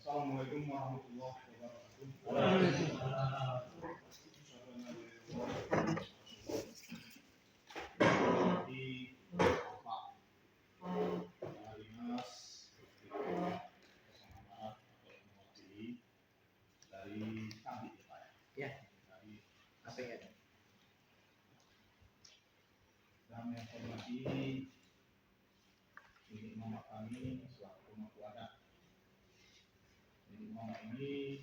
Assalamualaikum warahmatullahi wabarakatuh. Di Bapak Dinas Barat mewakili dari kami Pak ya. Dari APN. Dan yang hormati ini mama kami selaku pemangku adat. Jadi mama ini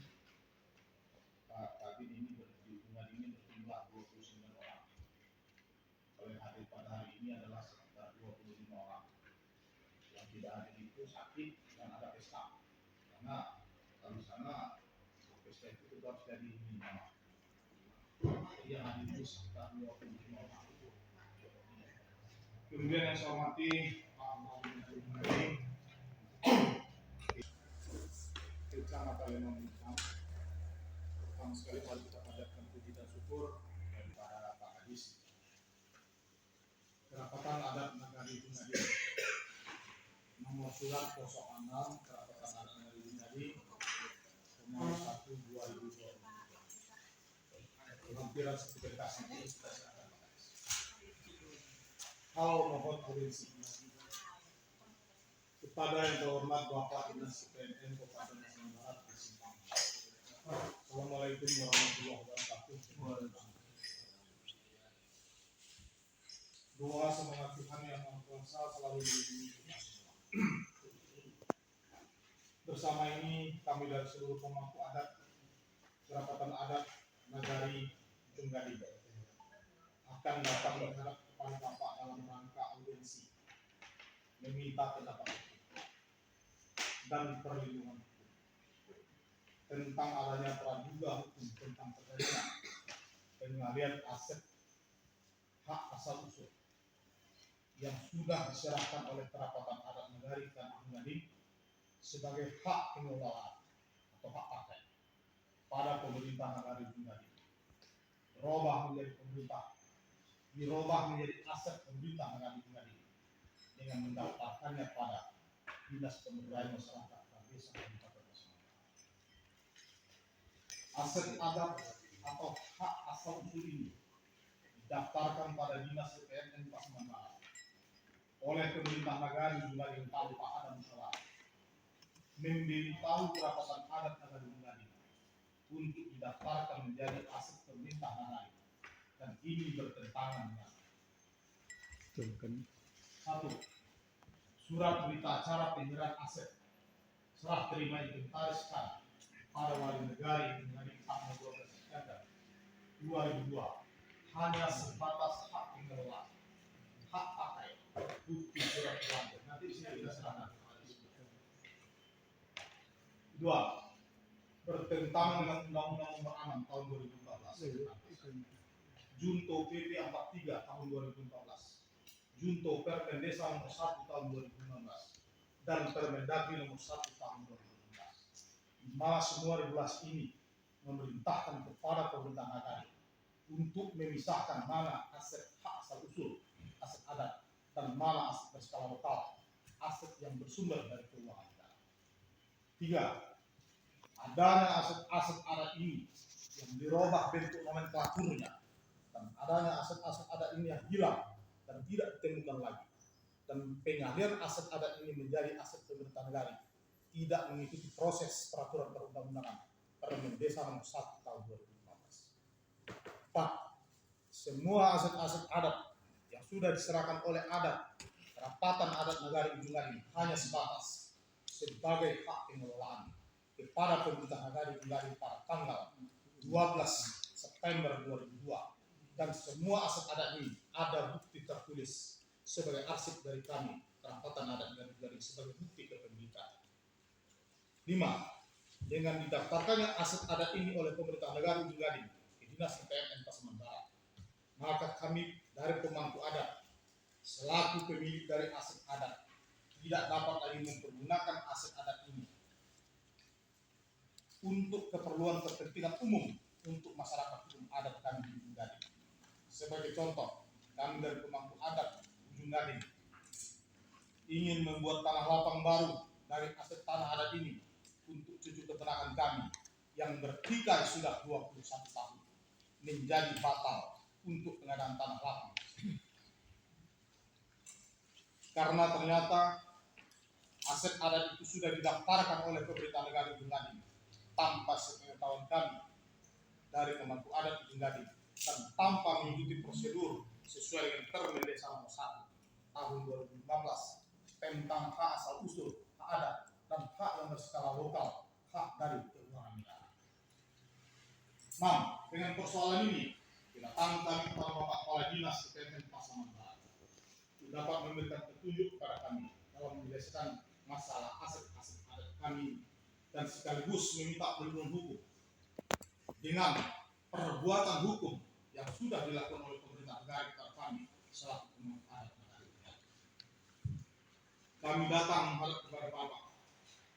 Pak Kabin ini berhubungan ini berjumlah 29 orang. Oleh hadir pada hari ini adalah sekitar 25 orang. Yang tidak hadir itu sakit dan ada pesta. Karena kalau di sana pesta itu harus jadi minimal. Jadi yang hadir itu sekitar 25 orang. Kemudian yang saya hormati Kecamatan Lembang Bintang. Pertama sekali mari kita panjatkan puji dan syukur kepada Pak Kadis. Kerapatan Adat Nagari Bungadi nomor surat 06 Kerapatan Adat Nagari Bungadi nomor 1/2020. Kehampiran sertifikasi ini sudah silakan Pak Kadis. Hal mohon provinsi kepada yang terhormat Bapak Dinas PNN Kabupaten Asmat Barat di Simpang. Assalamualaikum warahmatullahi wabarakatuh. Doa semoga Tuhan yang Maha Kuasa selalu melindungi kita semua. Bersama ini kami dari seluruh pemangku adat Kerapatan Adat Nagari Bungadi akan datang berharap kepada Bapak dalam rangka audiensi meminta pendapat dan perlindungan hukum tentang adanya praduga hukum tentang terjadinya pengalihan aset hak asal usul yang sudah diserahkan oleh Kerapatan Adat Nagari dan Bungadi sebagai hak pengelolaan atau hak pakai pada pemerintah Nagari Bungadi dirubah menjadi aset pemerintah Nagari Bungadi dengan mendaftarkannya pada Dinas Pemberdayaan Masyarakat Desa Kabupaten Asmat. Aset adat atau hak asal usul ini didaftarkan pada Dinas PNN Asmat Barat oleh pemerintah Nagari Bungadi tanpa ada musyawarah. Memberitahu Kerapatan Adat Nagari Bungadi untuk didaftarkan menjadi aset pemerintah Nagari dan ini bertentangan dengan 1. Surat berita acara penyerahan aset serah terima inventariskan pada wali negara Bungadi tanggal 12 September 2002 hanya sebatas hak pengelolaan, hak pakai, bukti surat keluarga. Nanti di sini kita serahkan. 2. Bertentangan dengan Undang-Undang Nomor 6 Tahun 2014, Junto PP 43 Tahun 2014. Junto Permen Desa Nomor 1 Tahun 2016 dan Permendagri Nomor 1 Tahun 2016. Di mana semua regulasi ini memerintahkan kepada pemerintah Nagari untuk memisahkan mana aset hak asal usul, aset adat, dan mana aset berskala lokal, aset yang bersumber dari keuangan negara. 3. Adanya aset-aset adat ini yang dirubah bentuk nomenklaturnya dan adanya aset-aset adat ini yang hilang dan tidak ditemukan lagi dan pengalihan aset adat ini menjadi aset pemerintah negara tidak mengikuti proses peraturan perundang-undangan Permen Desa Nomor 1 Tahun 2015. 4. Semua aset-aset adat yang sudah diserahkan oleh adat Kerapatan Adat Nagari Bungadi hanya sebatas sebagai hak pengelolaan kepada pemerintah Nagari Bungadi pada tanggal 12 September 2002 dan semua aset adat ini ada bukti tertulis sebagai arsip dari kami Kerapatan Adat Nagari Bungadi sebagai bukti kepemilikan. 5. Dengan didaftarkannya aset adat ini oleh pemerintah Nagari Bungadi di Dinas PNN Asmat Barat, maka kami dari pemangku adat selaku pemilik dari aset adat tidak dapat lagi mempergunakan aset adat ini untuk keperluan kepentingan umum untuk masyarakat hukum adat kami di Bungadi. Sebagai contoh, kami dari pemangku adat Ujung Gading ingin membuat tanah lapang baru dari aset tanah adat ini untuk cucu perusahaan kami yang bertikai sudah 21 tahun menjadi batal untuk pengadaan tanah lapang. Karena ternyata aset adat itu sudah didaftarkan oleh pemerintah negara Ujung Gading tanpa sepengetahuan kami dari pemangku adat Ujung Gading dan tanpa mengikuti prosedur sesuai dengan Permen Desa Nomor 1 tahun 2015 tentang hak asal usul, hak adat, dan hak yang berskala lokal, hak dari keuangan negara. Nah, dengan persoalan ini, kedatangan kami kepada Bapak Kepala Dinas Kesehatan Pasaman Barat dapat memberikan petunjuk kepada kami dalam menjelaskan masalah aset-aset adat kami dan sekaligus meminta perlindungan hukum dengan perbuatan hukum yang sudah dilakukan oleh pemerintah negara kepada kami selaku pemangku adat negara. Kami datang menghadap kepada Bapak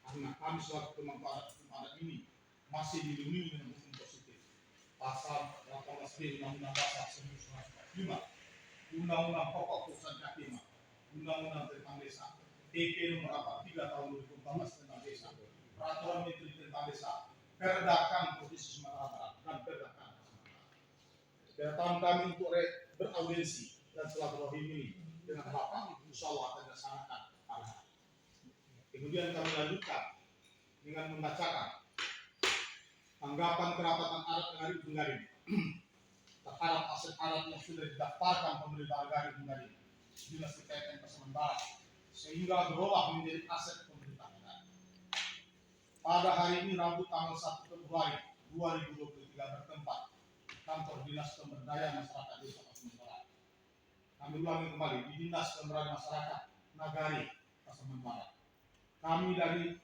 karena kami selaku pemangku adat ini masih dilindungi dengan hukum positif. Pasal 18B Undang-Undang Dasar 1945, Undang-Undang Pokok Perusahaan Kehakiman, Undang-Undang tentang Desa, PP Nomor 43 Tahun 2014 tentang Desa, Peraturan Menteri tentang Desa, Perdakan Provinsi Sumatera Barat, dan Perdakan Sumatera. Kedatangan kami untuk beraudiensi dan silaturahim ini dengan Bapak, insya Allah akan dilaksanakan pada hari. Kemudian kami lanjutkan dengan membacakan tanggapan kerapatan adat negara Ujung Gading terhadap aset adat yang sudah didaftarkan pemerintah negara Ujung Gading Dinas Kesehatan Pasaman Barat sehingga berubah menjadi aset pemerintah negara. Pada hari ini Rabu tanggal 1 Februari 2023 bertempat kantor Dinas Pemberdayaan Masyarakat Desa Pasaman Barat. Kami ulangi kembali di Dinas Pemberdayaan Masyarakat Nagari Pasaman Barat. Kami dari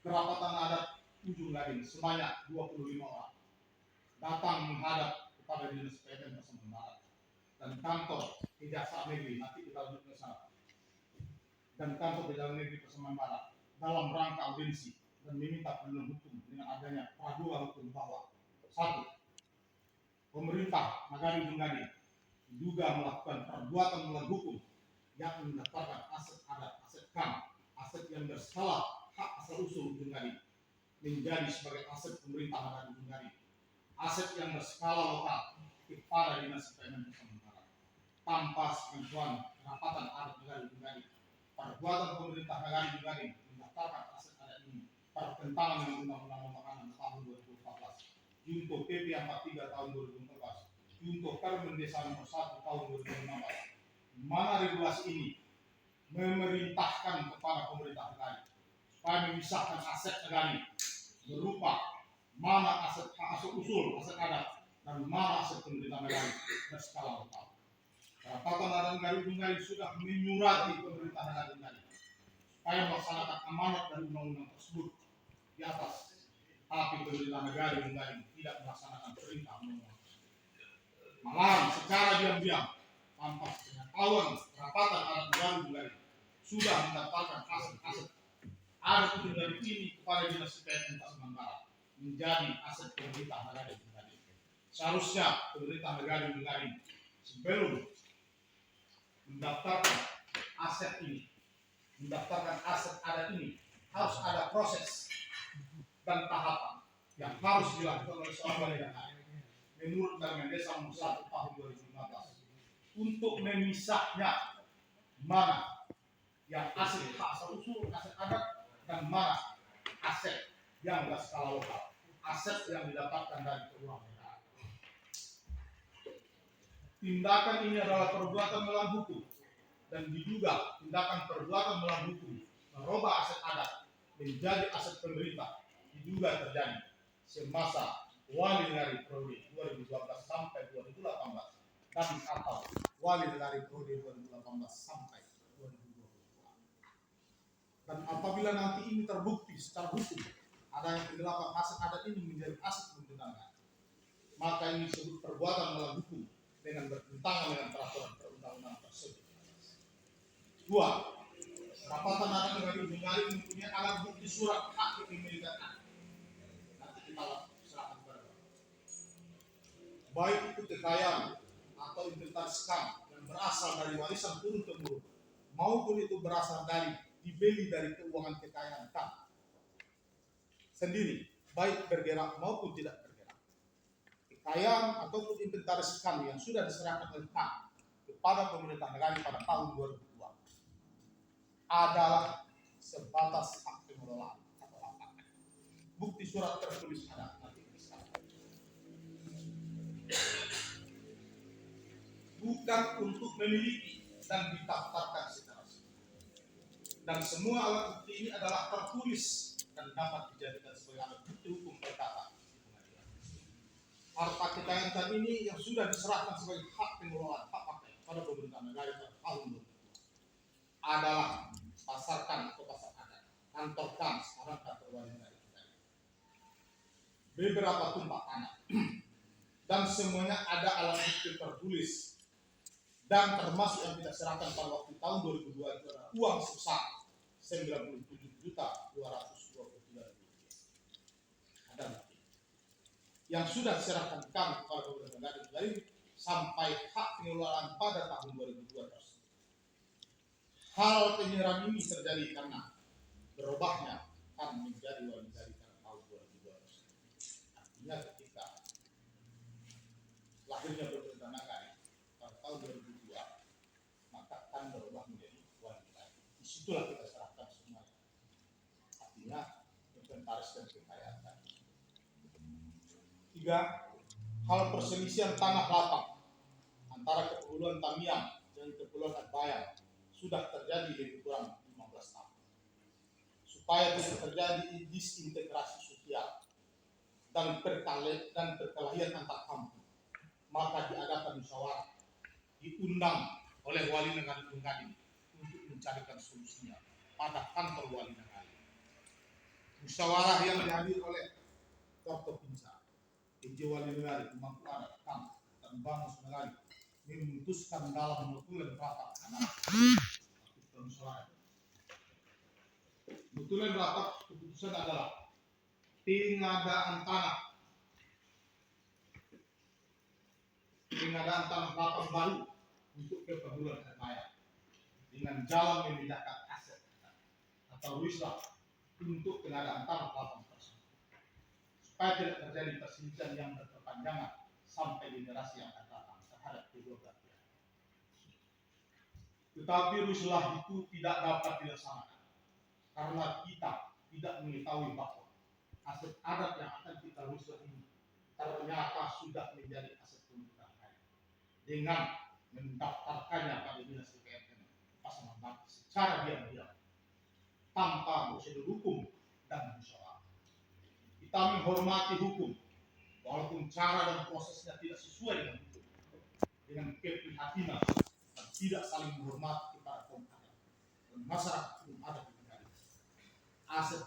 kerapatan adat Ujung Gading sebanyak 25 orang datang menghadap kepada Dinas Kesehatan Pasaman Barat dan kantor Kejaksaan Negeri, nanti kita lanjut ke sana, dan kantor Kejaksaan Negeri Pasaman Barat dalam rangka audiensi dan meminta perlindungan hukum dengan adanya praduga hukum bahwa 1. Pemerintah negara Ujung Gading diduga melakukan perbuatan melanggar hukum yang mendaftarkan aset adat, aset KAM, aset yang berskala hak asal usul Ujung Gading menjadi sebagai aset pemerintah negara Ujung Gading, aset yang berskala lokal kepada Dinas Kesehatan Pasaman Barat tanpa sepengakuan kerapatan adat negara Ujung Gading. Perbuatan pemerintah negara Ujung Gading mendaftarkan aset adat ini bertentangan dengan Undang-Undang Nomor 6 Tahun 2014, Junto PP 43 Tahun 2014, Junto Permen Desa Nomor 1 Tahun 2015, mana regulasi ini memerintahkan kepada pemerintah negara supaya memisahkan aset negara berupa mana aset hak asal usul, aset adat, dan mana aset pemerintah negara berskala lokal. Kerapatan adat negara Ujung Gading sudah menyurati pemerintah negara Ujung Gading supaya melaksanakan amanat dari undang-undang tersebut di atas, tapi pemerintah negara Ujung Gading tidak melaksanakan perintah undang-undang. Malah secara diam-diam tanpa pengetahuan kerapatan adat negara Ujung Gading sudah mendaftarkan aset-aset adat Ujung Gading ini kepada Dinas Kesehatan Pasaman Barat menjadi aset pemerintah negara Ujung Gading. Seharusnya pemerintah negara Ujung Gading sebelum mendaftarkan aset ini, mendaftarkan aset adat ini, harus ada proses dan tahapan yang harus dilakukan oleh seorang negara menurut Permen Desa Nomor 1 Tahun 2015 untuk memisahnya mana yang aset hak asal usul, aset adat, dan mana aset yang berskala lokal, aset yang didapatkan dari keuangan negara. Tindakan ini adalah perbuatan melawan hukum dan diduga tindakan perbuatan melawan hukum merubah aset adat menjadi aset pemerintah diduga terjadi semasa wali negara periode 2012 sampai 2018 dan atau wali negara periode 2018 sampai 2022. Dan apabila nanti ini terbukti secara hukum adanya penggelapan aset adat ini menjadi aset pemerintah, maka ini disebut perbuatan melawan hukum dengan bertentangan dengan peraturan perundang-undangan tersebut. 2. Kerapatan adat negara Ujung Gading mempunyai alat bukti surat hak kepemilikan anak. Nanti kita serahkan kepada Bapak. Baik itu kekayaan atau inventaris KAM yang berasal dari warisan turun temurun maupun itu berasal dari dibeli dari keuangan kekayaan KAM. sendiri, baik bergerak maupun tidak bergerak. Kekayaan ataupun inventaris kami yang sudah diserahkan oleh kami kepada pemerintah negara pada tahun 2002 adalah sebatas hak pengelolaan atau lapangan. Bukti surat tertulis ada nanti bukan untuk memiliki dan didaftarkan secara resmi. Dan semua alat bukti ini adalah tertulis dan dapat dijadikan sebagai alat bukti hukum perkara di pengadilan. Harta kekayaan tadi ini yang sudah diserahkan sebagai hak pengelolaan hak pakai pada pemerintah negara pada tahun 2002 adalah pasarkan atau pasar adat, kantorkan sekarang kantor wali negara beberapa tumpah tanah dan semuanya ada alat bukti tertulis dan termasuk yang kita serahkan pada waktu tahun 2002 itu adalah uang sebesar 97.223.000 rupiah. Ada bukti yang sudah diserahkan kami kepada pemerintah negara ini sampai hak pengelolaan pada tahun 2002 tersebut. Hal penyerahan ini terjadi karena berubahnya kan menjadi wali negara pada tahun 2002 tersebut. Artinya ketika lahirnya pemerintah negara pada tahun 2002 maka kan berubah menjadi wali negara. Disitulah kita serahkan semuanya. Artinya inventaris dan kekayaan. 3. Hal perselisihan tanah lapang antara Kepulauan Tamiang dan Kepulauan Atbaya sudah terjadi lebih kurang 15 tahun. Supaya tidak terjadi disintegrasi sosial dan perkelahian antar kampung, maka diadakan musyawarah, diundang oleh wali negara Tunggading untuk mencarikan solusinya pada kantor wali negara. Musyawarah yang dihadiri oleh Forkopimda, PJ Wali Negara, Pemangku Adat, KAM, dan Bamus Negara memutuskan dalam notulen rapat notulen rapat keputusan adalah pengadaan tanah lapang baru untuk Kepulauan Atbaya dengan jalan memindahkan aset atau wisla untuk pengadaan tanah lapang tersebut supaya tidak terjadi perselisihan yang berkepanjangan sampai generasi yang akan datang terhadap kedua belah pihak. Tetapi wislah itu tidak dapat dilaksanakan karena kita tidak mengetahui bahwa aset adat yang akan kita wislah ini ternyata sudah menjadi aset pemerintah dengan mendaftarkannya pada dinas PPN Pasaman Batu secara diam-diam tanpa prosedur hukum dan musyawarah. Kita menghormati hukum walaupun cara dan prosesnya tidak sesuai dengan hukum, dengan keprihatinan dan tidak saling menghormati kepada kaum adat dan masyarakat hukum adat di negara. Aset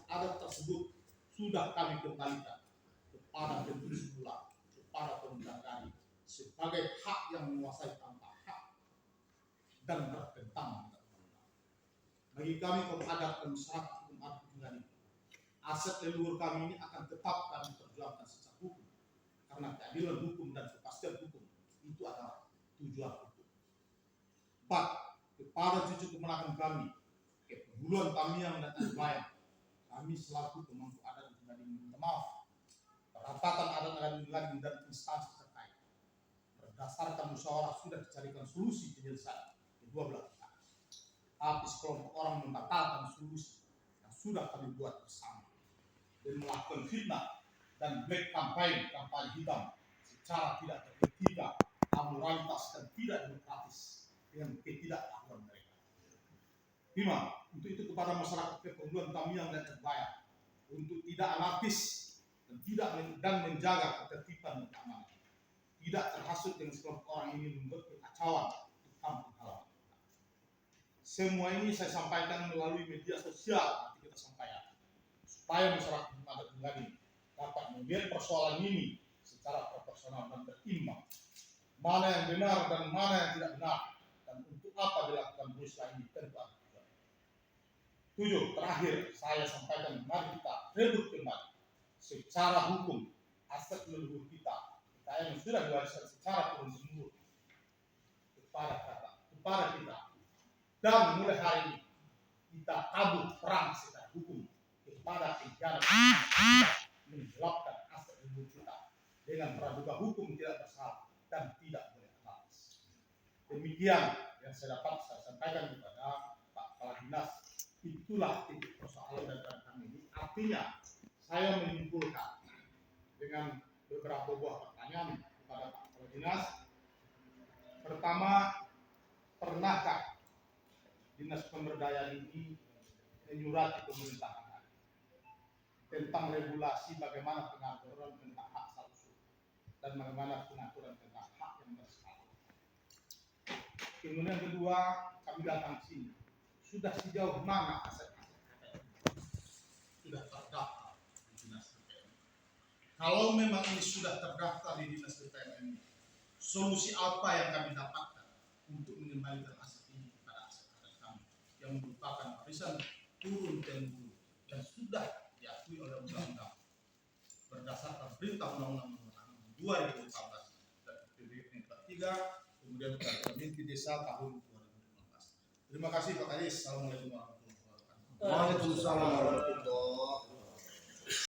adat tersebut sudah kami kembalikan kepada penulis pula, kepada pemerintah negara sebagai hak yang menguasai tanpa hak dan bertentangan dengan undang-undang. Bagi kami kaum adat dan masyarakat hukum adat di negara, aset leluhur kami ini akan tetap kami perjuangkan secara hukum karena keadilan hukum dan kepastian hukum itu adalah tujuan hukum. 4. Kepada cucu keponakan kami Kepulauan Tamiang dan Atbaya, kami selaku pemangku adat di negara minta maaf perapatan adat negara dan instansi terkait berdasarkan musyawarah sudah dicarikan solusi penyelesaian kedua belah pihak, tapi sekelompok orang membatalkan solusi yang sudah kami buat bersama dan melakukan fitnah dan black campaign hitam secara tidak beretika, amoralitas dan tidak demokratis dengan ketidaktahuan mereka. 5. Untuk itu kepada masyarakat Kepulauan Tamiang dan Atbaya untuk tidak anarkis dan menjaga ketertiban dan keamanan, tidak terhasut dengan sekelompok orang ini membuat kekacauan di kampung halaman. Semua ini saya sampaikan melalui media sosial, nanti kita sampaikan supaya masyarakat adat Tunggading dapat melihat persoalan ini secara proporsional dan berimbang, mana yang benar dan mana yang tidak benar, dan untuk apa dilakukan wislah ini tentu ada. 7. Terakhir saya sampaikan, mari kita rebut kembali secara hukum aset leluhur kita yang sudah diwariskan secara turun-temurun kepada kita, dan mulai hari ini kita tabur perang secara hukum negara tidak menggelapkan aset leluhur kita dengan praduga hukum tidak bersalah dan tidak boleh atas. Demikian yang saya dapat saya sampaikan kepada Pak Kepala Dinas. Itulah titik persoalan dari kami ini. Artinya saya menyimpulkan dengan beberapa buah pertanyaan kepada Pak Kepala Dinas. Pertama, pernahkah Dinas Pemberdayaan ini menyurati pemerintahan tentang regulasi bagaimana pengaturan tentang hak asal dan bagaimana pengaturan tentang hak yang bersalah? Kemudian kedua, kami datang sini. Sudah sejauh mana aset-aset sudah terdaftar di Dinas PPN? Kalau memang ini sudah terdaftar di Dinas PPN, solusi apa yang kami dapatkan untuk mengembalikan aset ini kepada aset-aset kami yang merupakan warisan turun temurun dan sudah diakui oleh undang-undang berdasarkan perintah Undang-Undang Nomor 2014 dan PPN yang ketiga, kemudian peraturan Menteri Desa tahun 2015. Terima kasih Pak Kadis. Assalamualaikum warahmatullahi wabarakatuh. Waalaikumsalam warahmatullahi wabarakatuh.